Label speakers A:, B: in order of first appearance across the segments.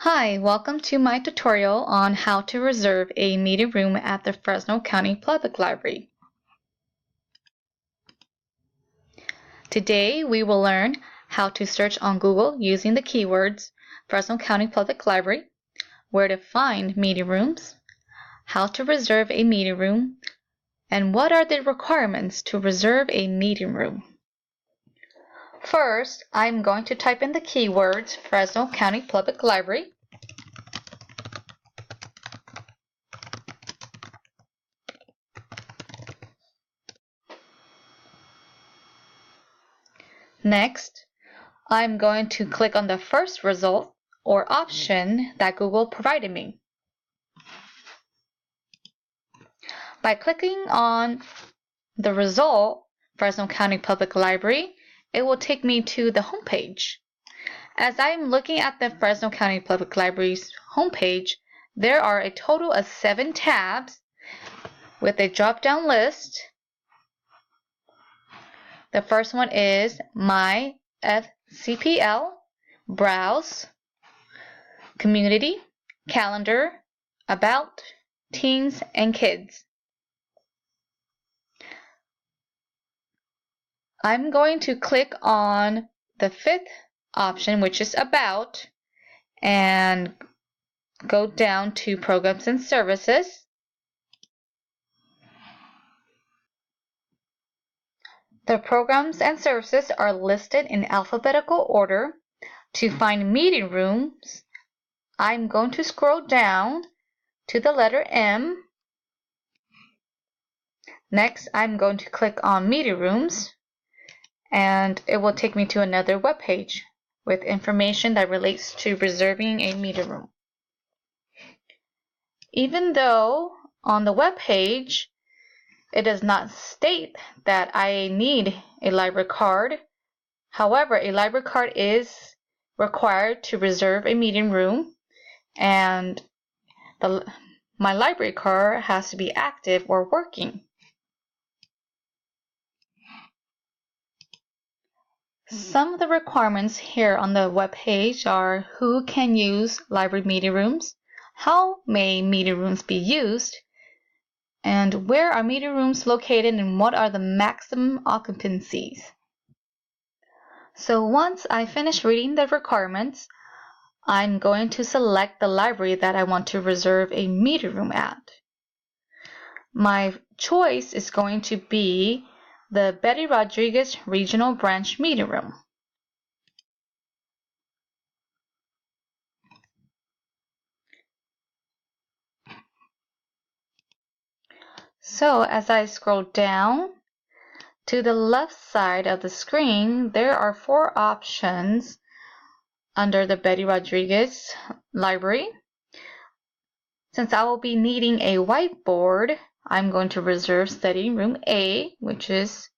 A: Hi, welcome to my tutorial on how to reserve a meeting room at the Fresno County Public Library. Today we will learn how to search on Google using the keywords Fresno County Public Library, where to find meeting rooms, how to reserve a meeting room, and what are the requirements to reserve a meeting room. First, I'm going to type in the keywords Fresno County Public Library. Next, I'm going to click on the first result or option that Google provided me. By clicking on the result, Fresno County Public Library, it will take me to the homepage. As I'm looking at the Fresno County Public Library's homepage, there are a total of 7 tabs with a drop-down list. The first one is My FCPL, Browse, Community, Calendar, About, Teens, and Kids. I'm going to click on the 5th option, which is About, and go down to Programs and Services. The programs and services are listed in alphabetical order. To find meeting rooms, I'm going to scroll down to the letter M. Next, I'm going to click on meeting rooms, and it will take me to another web page with information that relates to reserving a meeting room. Even though on the web page it does not state that I need a library card, however, a library card is required to reserve a meeting room, and my library card has to be active or working. Some of the requirements here on the web page are who can use library meeting rooms, how may meeting rooms be used, and where are meeting rooms located and what are the maximum occupancies. So once I finish reading the requirements, I'm going to select the library that I want to reserve a meeting room at. My choice is going to be the Betty Rodriguez Regional Branch Meeting Room. So as I scroll down to the left side of the screen, there are 4 options under the Betty Rodriguez Library. Since I will be needing a whiteboard, I'm going to reserve study room A, which is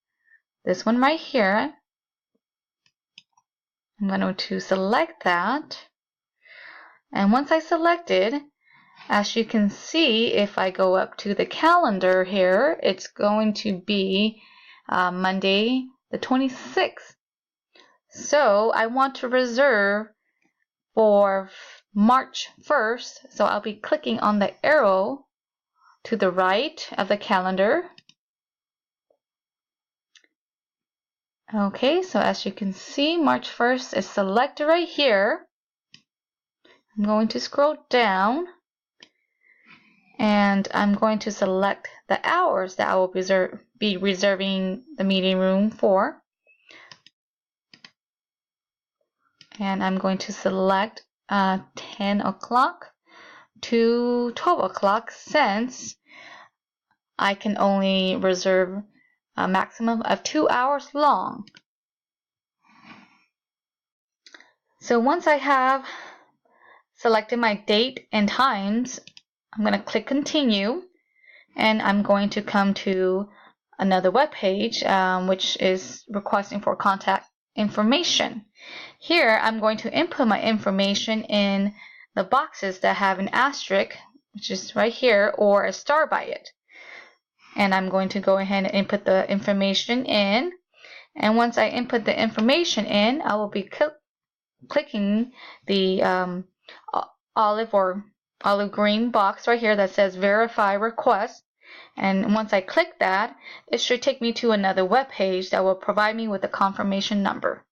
A: this one right here. I'm going to select that. And once I select it, as you can see, if I go up to the calendar here, it's going to be Monday the 26th. So I want to reserve for March 1st, so I'll be clicking on the arrow to the right of the calendar. Okay, so as you can see, March 1st is selected right here. I'm going to scroll down, and I'm going to select the hours that I will be reserving the meeting room for. And I'm going to select 10 o'clock to 12 o'clock since I can only reserve a maximum of 2 hours long. So once I have selected my date and times, I'm going to click continue, and I'm going to come to another web page which is requesting for contact information. Here I'm going to input my information in the boxes that have an asterisk, which is right here, or a star by it. And I'm going to go ahead and input the information in. And once I input the information in, I will be clicking the olive green box right here that says verify request. And once I click that, it should take me to another web page that will provide me with a confirmation number.